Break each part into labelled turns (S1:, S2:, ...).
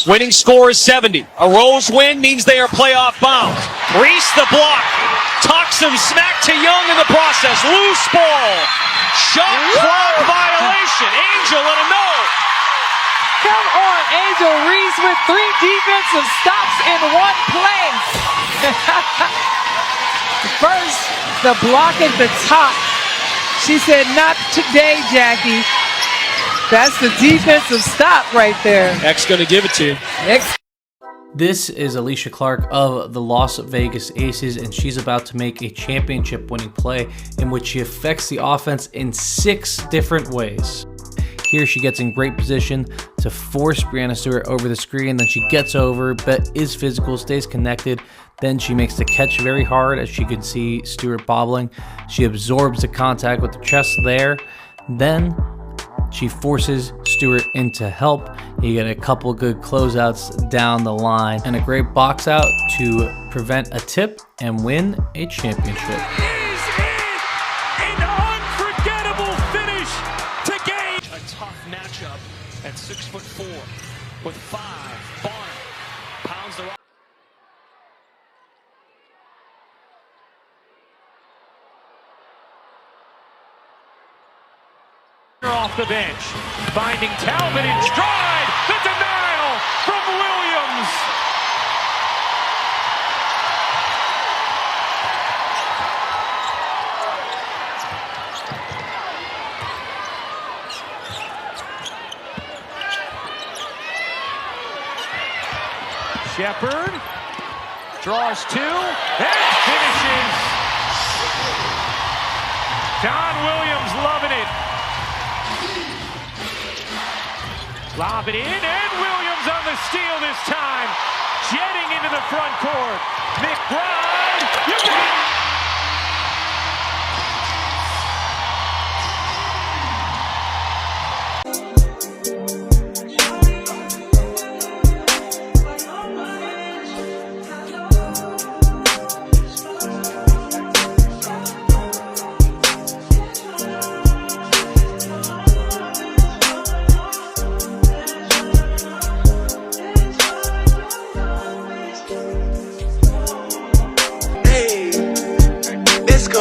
S1: Winning score is 70. A Rose win means they are playoff bound. Reese the block. Talks him smack to Young in the process. Loose ball. Shot clock violation. Angel let him know.
S2: Come on, Angel Reese with 3 defensive stops in one play. First, the block at the top. She said, not today, Jackie. That's the defensive stop right there.
S1: X gonna give it to you.
S2: X.
S3: This is Alisha Clark of the Las Vegas Aces, and she's about to make a championship-winning play in which she affects the offense in 6 different ways. Here she gets in great position to force Breanna Stewart over the screen, then she gets over, but is physical, stays connected. Then she makes the catch very hard, as she can see Stewart bobbling. She absorbs the contact with the chest there. Then she forces Stewart into help. You get a couple good closeouts down the line and a great box out to prevent a tip and win a championship.
S4: Is it an unforgettable finish to game?
S1: A tough matchup at 6'4" with 5. Bonner pounds the rock.
S4: Off the bench, finding Talbot in stride. The denial from Williams. Shepherd draws 2 and finishes. John Williams loving it. Lob it in, and Williams on the steal this time. Jetting into the front court. McBride, you got it!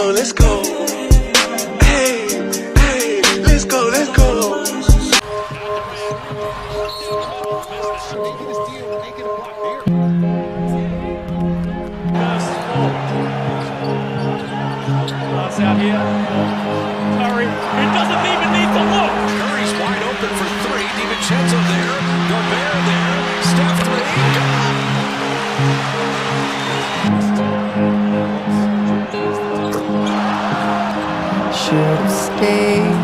S5: Let's go. Hey, hey, let's go, let's go.
S4: Cross out here. Curry, it doesn't even need to look.
S5: Curry's wide open for 3. DiVincenzo there. Gobert there. Steph 3.
S6: Should've stayed,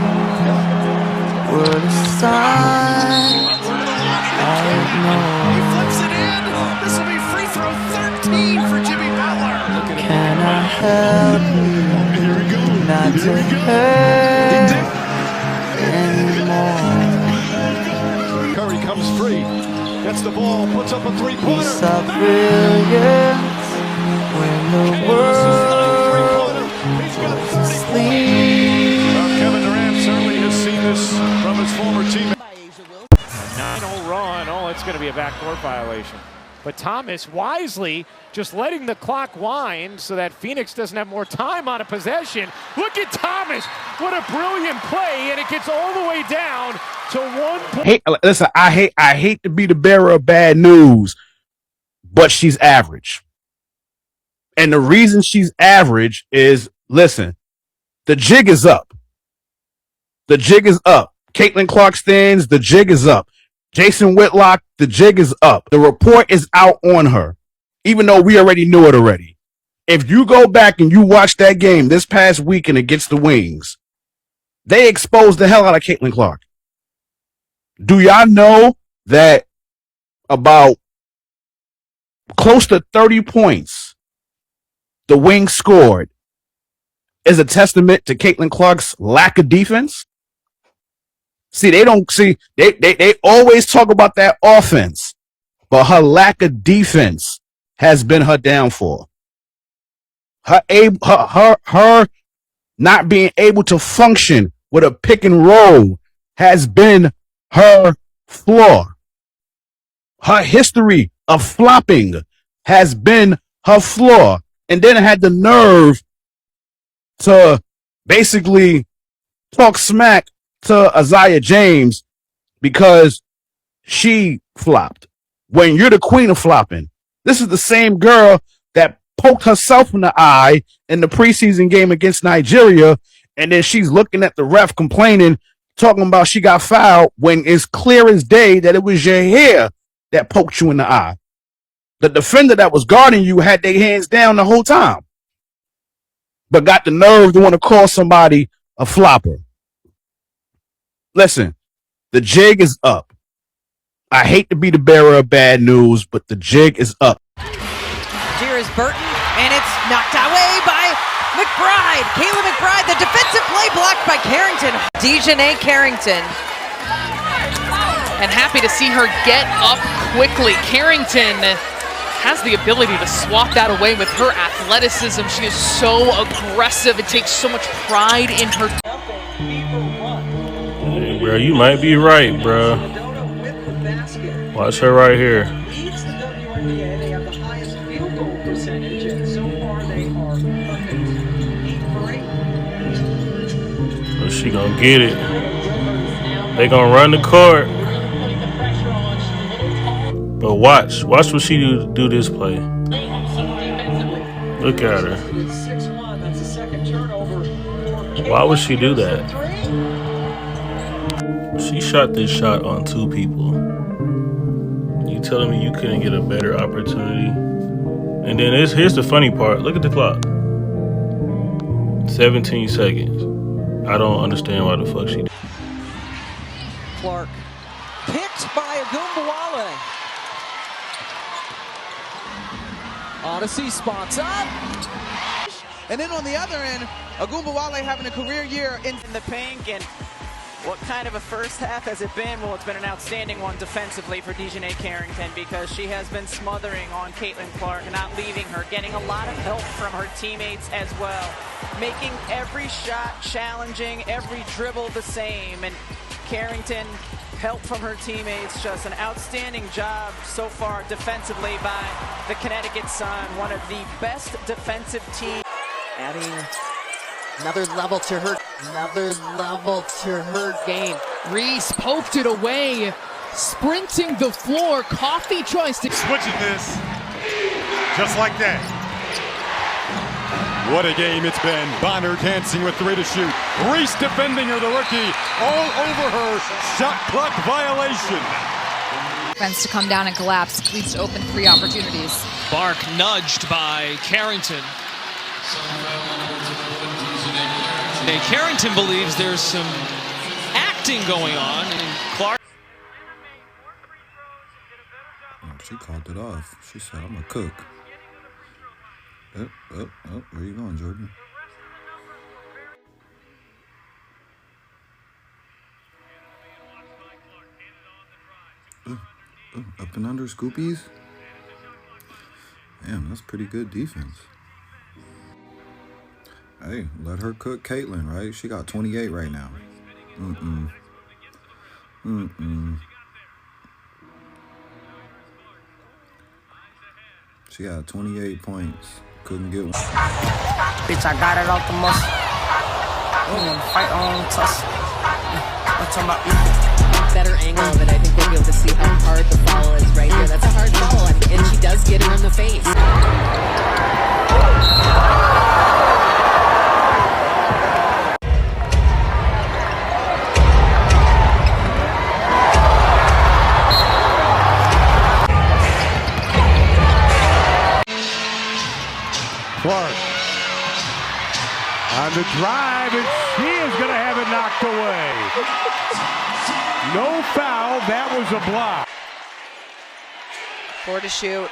S6: would've signed. I know.
S5: He flips it in. This will be free throw 13 for Jimmy Butler.
S6: Can I help you not to hurt anymore?
S7: Curry comes free, gets the ball, puts up a
S6: We
S7: three-pointer.
S6: saw brilliance when the world was asleep.
S7: Kevin Durant certainly has seen this from his former teammate.
S4: 9-0 run. Oh, it's going to be a backcourt violation. But Thomas wisely just letting the clock wind so that Phoenix doesn't have more time on a possession. Look at Thomas. What a brilliant play, and it gets all the way down to 1 point.
S8: Listen, I hate to be the bearer of bad news, but she's average. And the reason she's average is, listen, the jig is up. The jig is up. Caitlin Clark stands, the jig is up. Jason Whitlock, the jig is up. The report is out on her, even though we already knew it already. If you go back and you watch that game this past weekend against the Wings, they exposed the hell out of Caitlin Clark. Do y'all know that about close to 30 points the Wings scored is a testament to Caitlin Clark's lack of defense? See, they always talk about that offense, but her lack of defense has been her downfall. Her not being able to function with a pick and roll has been her flaw. Her history of flopping has been her flaw. And then had the nerve to basically talk smack to Isaiah James because she flopped. When you're the queen of flopping, this is the same girl that poked herself in the eye in the preseason game against Nigeria, and then she's looking at the ref complaining, talking about she got fouled when it's clear as day that it was your hair that poked you in the eye. The defender that was guarding you had their hands down the whole time, but got the nerve to want to call somebody a flopper. Listen, the jig is up. I hate to be the bearer of bad news, but the jig is up.
S9: Here is Burton, and it's knocked away by McBride. Kahleah McBride, the defensive play blocked by Carrington. Dijoni Carrington.
S10: And happy to see her get up quickly. Carrington has the ability to swat that away with her athleticism. She is so aggressive. It takes so much pride in her.
S11: Hey, bro, you might be right, bro. Watch her right here. Oh, she gonna get it. They gonna run the court. But watch what she do this play. Look at her. Why would she do that? She shot this shot on two people. You telling me you couldn't get a better opportunity? And then here's the funny part. Look at the clock. 17 seconds. I don't understand why the fuck she did.
S9: Clark picked by Agumbawale. Odyssey spots up.
S12: And then on the other end, Agumbawale having a career year in
S13: the pink. And what kind of a first half has it been? Well, it's been an outstanding one defensively for Dijoni Carrington because she has been smothering on Caitlin Clark, not leaving her, getting a lot of help from her teammates as well, making every shot challenging, every dribble the same, and Carrington, help from her teammates, just an outstanding job so far defensively by the Connecticut Sun, one of the best defensive teams.
S9: Adding another level to her game.
S10: Reese poked it away, sprinting the floor. Coffee tries to
S7: Switching this, just like that. What a game it's been. Bonner dancing with 3 to shoot. Reese defending her, the rookie, all over her. Shot clock violation.
S14: Defense to come down and collapse, leaves to open 3 opportunities.
S1: Bark nudged by Carrington. Okay, Carrington believes there's some acting going on, and Clark.
S15: She called it off. She said, I'm a cook. Oh, where you going, Jordan? Up and under Scoopies? Damn, that's pretty good defense. Hey, let her cook Caitlin, right? She got 28 right now. She got 28 points. Couldn't get one.
S6: Bitch, I got it off the muscle. We don't wanna fight on tussle. I'm talking about
S9: better angle of it. I think we'll be able to see how hard the foul is right here. That's a hard foul, and she does get her in the face.
S4: Clark on the drive, and she is going to have it knocked away. No foul, that was a block.
S9: 4 to shoot.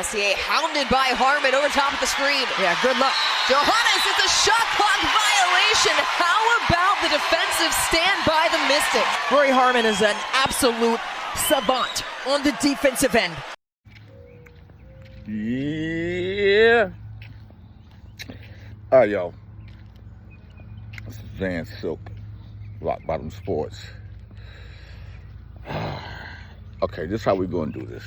S9: SCA hounded by Harmon over top of the screen. Yeah, good luck. Johannes, it's a shot clock violation. How about the defensive stand by the Mystics? Rory Harmon is an absolute savant on the defensive end.
S16: Yeah. All right, y'all. This is Van Silk, Rock Bottom Sports.
S17: Okay, this is how we're going to do this.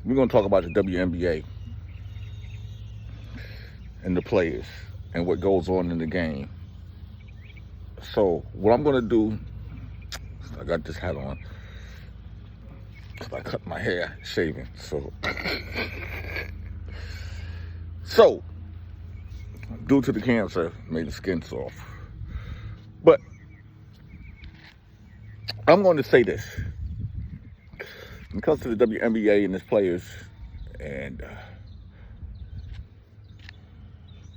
S17: We're going to talk about the WNBA and the players and what goes on in the game. So what I'm going to do, I got this hat on because I cut my hair shaving. So due to the cancer, made the skin soft. But I'm going to say this. When it comes to the WNBA and its players, and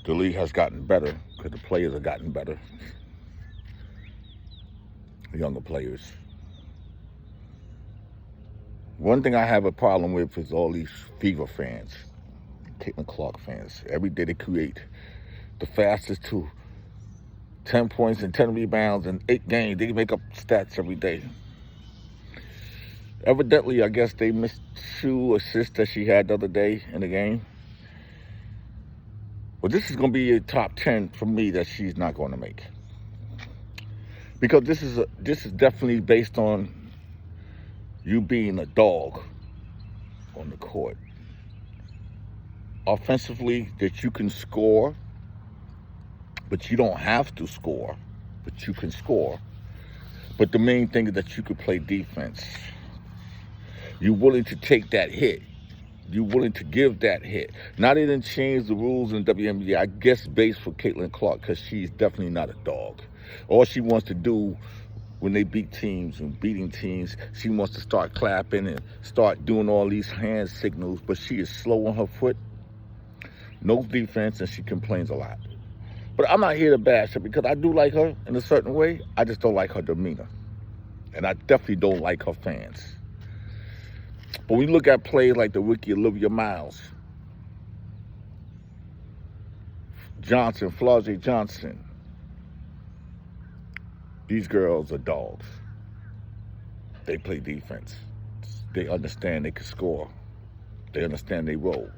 S17: the league has gotten better because the players have gotten better. The younger players. One thing I have a problem with is all these Fever fans, Caitlin Clark fans. Every day they create the fastest to 10 points and 10 rebounds in 8 games. They make up stats every day. Evidently, I guess they missed 2 assists that she had the other day in the game. But this is going to be a top 10 for me that she's not going to make. Because this is definitely based on you being a dog on the court. Offensively, that you can score, but you don't have to score, but you can score. But the main thing is that you could play defense. You're willing to take that hit. You're willing to give that hit. Now they didn't change the rules in WNBA, I guess based for Caitlin Clark, because she's definitely not a dog. All she wants to do when they beat teams and beating teams, she wants to start clapping and start doing all these hand signals, but she is slow on her foot, no defense, and she complains a lot. But I'm not here to bash her because I do like her in a certain way. I just don't like her demeanor. And I definitely don't like her fans. But when you look at plays like the rookie Olivia Miles, Johnson, FLAU'JAE Johnson, these girls are dogs. They play defense. They understand they can score. They understand they role.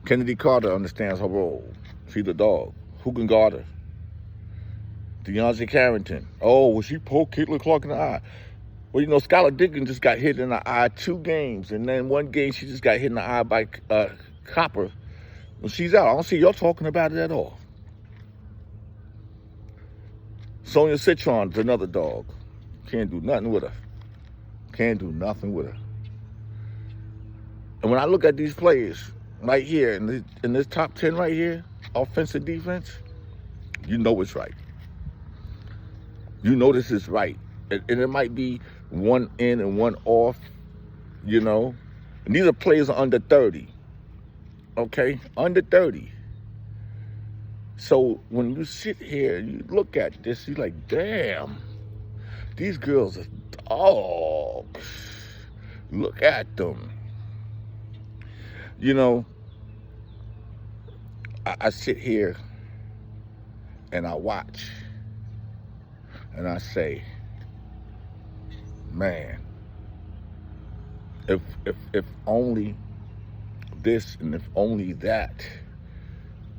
S17: Chennedy Carter understands her role. She's a dog. Who can guard her? Dijoni Carrington. Oh, well, she poked Caitlin Clark in the eye. Well, you know, Skylar Diggins just got hit in the eye 2 games, and then 1 game she just got hit in the eye by Copper. When she's out, I don't see y'all talking about it at all. Sonia Citron's another dog. Can't do nothing with her. Can't do nothing with her. And when I look at these players right here, in this top 10 right here, offensive, defense, you know it's right. You know this is right. And it might be 1 in and 1 off, you know. And these are players under 30, okay? Under 30. So when you sit here and you look at this, you're like, damn, these girls are dogs. Look at them. You know, I sit here and I watch and I say, man, if only this and if only that,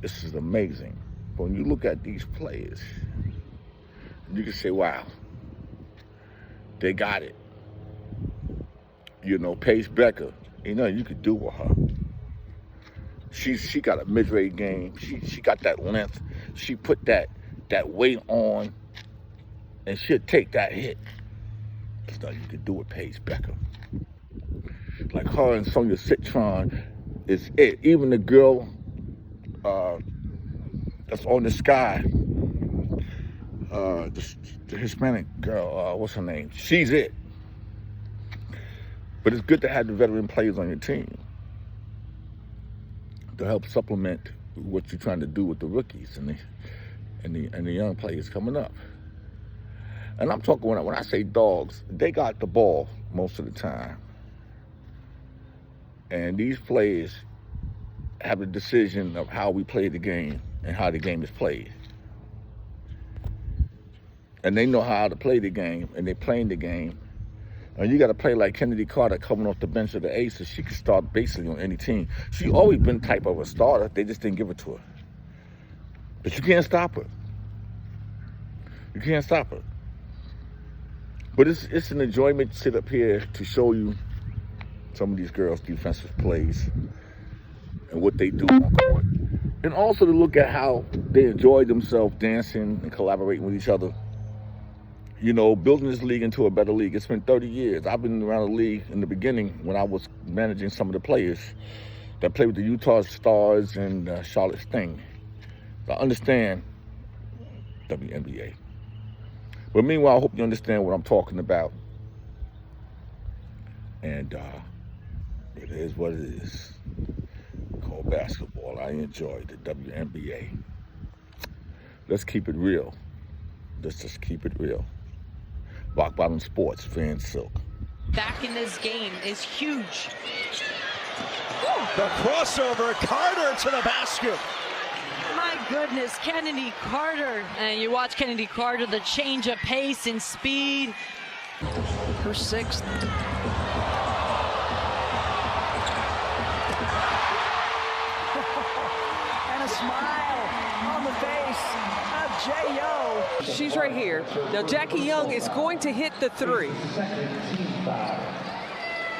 S17: this is amazing. But when you look at these players, you can say, wow, they got it. You know, Paige Bueckers, you know, you could do with her. She got a mid-range game. She got that length. She put that weight on, and she'll take that hit. So you could do with Paige Bueckers. Like her and Sonia Citron is it. Even the girl that's on the sky, the Hispanic girl, what's her name? She's it. But it's good to have the veteran players on your team to help supplement what you're trying to do with the rookies and the young players coming up. And I'm talking, when I say dogs, they got the ball most of the time. And these players have a decision of how we play the game and how the game is played. And they know how to play the game, and they're playing the game. And you got to play like Chennedy Carter coming off the bench of the Aces. She can start basically on any team. She always been type of a starter. They just didn't give it to her. But you can't stop her. You can't stop her. But it's an enjoyment to sit up here to show you some of these girls' defensive plays and what they do on court. And also to look at how they enjoy themselves dancing and collaborating with each other. You know, building this league into a better league. It's been 30 years. I've been around the league in the beginning when I was managing some of the players that played with the Utah Stars and Charlotte Sting. So I understand WNBA. But meanwhile, I hope you understand what I'm talking about. And it is what it is. Called basketball. I enjoy the WNBA. Let's keep it real. Let's just keep it real. Rock Bottom Sports, Fan Silk.
S18: Back in this game is huge.
S1: The crossover, Carter to the basket.
S18: My goodness, Chennedy Carter. And you watch Chennedy Carter, the change of pace and speed. Her sixth.
S19: And a smile on the face of J.O. She's right here. Now, Jackie Young is going to hit the three.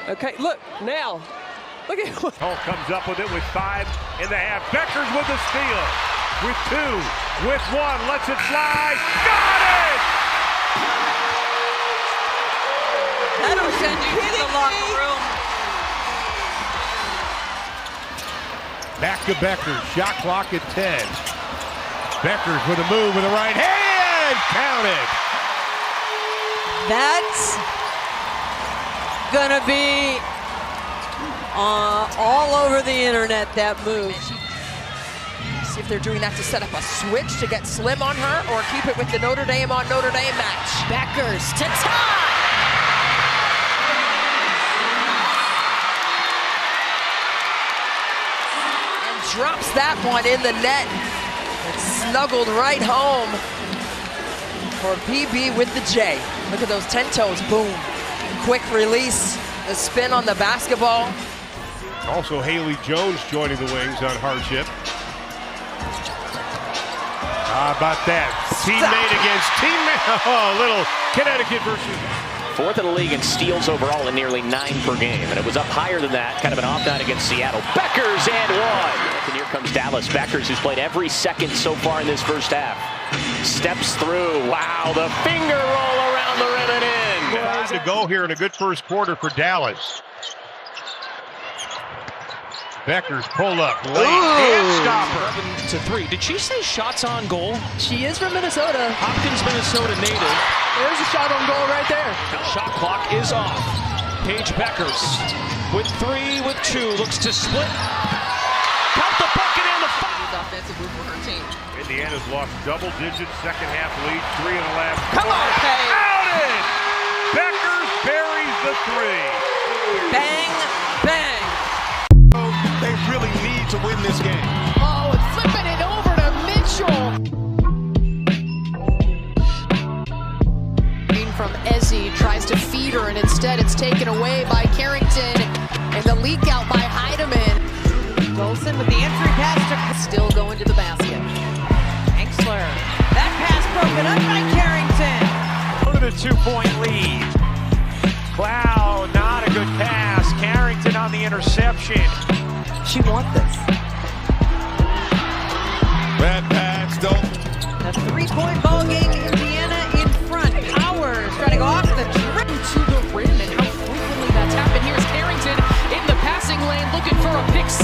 S19: Okay, look, now. Look at what.
S4: Hull comes up with it with 5 in the half. Bueckers with the steal. With 2, with 1, lets it fly. Got it!
S18: That'll send you to the locker room.
S4: Back to Bueckers. Shot clock at 10. Bueckers with a move with the right hand. Counted.
S18: That's gonna be all over the internet, that move.
S9: See if they're doing that to set up a switch to get Slim on her, or keep it with the Notre Dame on Notre Dame match.
S18: Bueckers to tie.
S9: And drops that one in the net. It's snuggled right home for BB with the J. Look at those 10 toes, boom. Quick release, the spin on the basketball.
S4: Also, Haley Jones joining the wings on hardship. How about that? Teammate against teammate. Oh, little Connecticut versus.
S1: 4th in the league in steals overall and nearly 9 per game. And it was up higher than that, kind of an off night against Seattle. Bueckers and 1. And here comes Dallas Bueckers, who's played every second so far in this first half. Steps through. Wow, the finger roll around the rim and in.
S4: Time to go here in a good first quarter for Dallas. Bueckers pull up late and stopper.
S1: 11-3. Did she say shots on goal?
S18: She is from Minnesota.
S1: Hopkins, Minnesota native.
S19: There's a shot on goal right there.
S1: Shot clock is off. Paige Bueckers with 3, with 2, looks to split. Count the bucket and the foul.
S18: Offensive move for her team.
S4: Indiana's lost double digits, second half lead, 3 in the last.
S18: Come on, Paige.
S4: Outed! Bueckers buries the 3.
S18: Bang, bang.
S5: They really need to win this game.
S18: Oh, and flipping it over to Mitchell. From Ezzy tries to feed her, and instead it's taken away by Carrington, and the leak out by Heidemann. Dolson with the entry pass to still going to the basket. Engsler. That pass broken up by Carrington.
S4: Over the 2-point lead. Cloud, not a good pass. Carrington on the interception.
S19: She wants this.
S5: Red pads don't.
S18: A 3-point ball game. Indiana in front. Powers trying to go off the drip to the rim, and how frequently that's happened. Here's Carrington in the passing lane looking for a pick 6.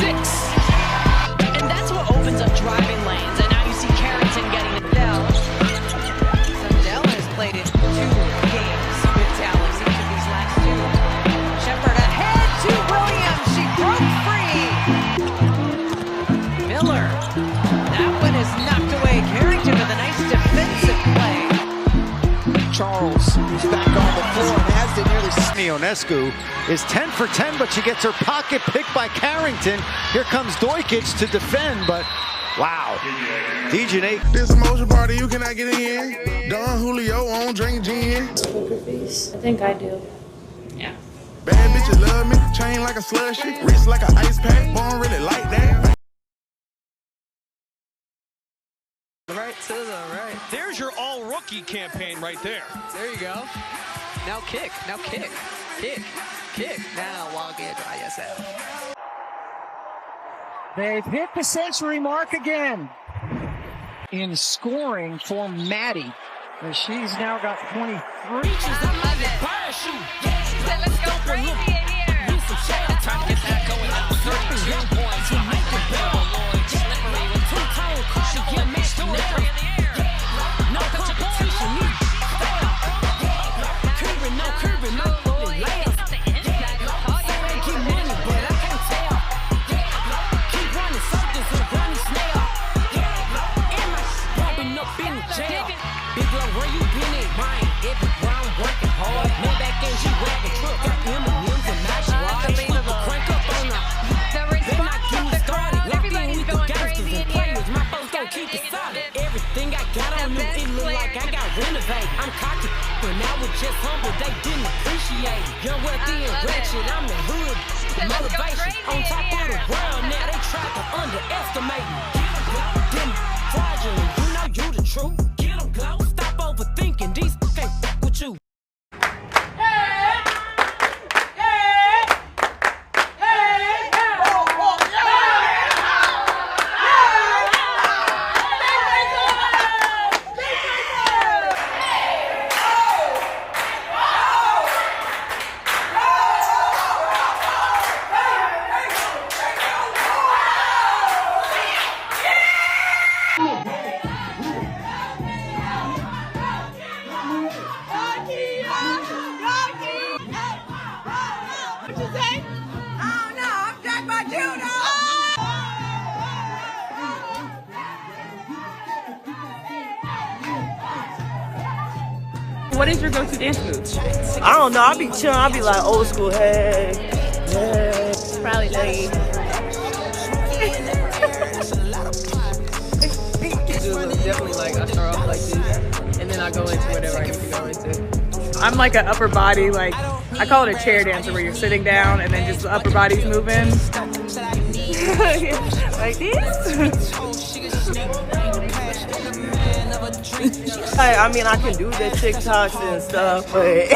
S18: And that's what opens up driving lanes. And now you see Carrington getting it down. Sundell has played in 2 games with Dallas, each of these last 2. Shepard ahead to Williams. She broke free. Miller. That one is knocked away. Carrington with a nice defensive play.
S12: Charles is back on the floor and has to nearly.
S20: Ionescu is 10 for 10, but she gets her pocket picked by Carrington. Here comes Dojkic to defend, but wow. Dijoni.
S21: This a motion party, you cannot get in. Don Julio on drink gin.
S22: Poker face. I think I do. Yeah.
S21: Bad bitches love me, chain like a slushy, wrist like an ice pack, born really like that.
S12: Right to the right.
S1: There's your all-rookie campaign right there.
S12: There you go.
S18: Now kick. Now kick. Kick. Kick. Now Long Edge ISL.
S2: They've hit the century mark again in scoring for Maddie. As she's now got 23.
S18: Let's go crazy in here. Time to get that going now. 32 points. You make it better. Slippery with two-tone caution. Yeah, mixed in the air. No competition. Curving, no curving, no last. Say they get many, but I can't tell. Keep running circles and running snail. And my bumping up in the jail. Big love, where you been at? Mine. Every round working hard. Man back and she wagging truck. Got M&M's and magic rods. Crank up on her. They not getting started. Locked in with the gangsters and players. My folks gon' keep it solid. Everything I got on me, it look like I got renovated. I'm cocky, but I was just humble. They didn't appreciate it. Young, wealthy, and ratchet. I'm the hood. Motivation on top of the world. Now they try to underestimate me. Them fraudulent, you know you the truth. Get them go. Stop overthinking. These can't fuck with you.
S3: What is your go-to dance move?
S23: I don't know. I be chilling. I be like old school. Hey, hey.
S3: Probably Dougie.
S24: Definitely like I start off like this, and then I go into whatever I need to go into.
S3: I'm like an upper body, like I call it a chair dancer, where you're sitting down and then just the upper body's moving. Like this.
S23: I mean, I can do the TikToks and stuff, but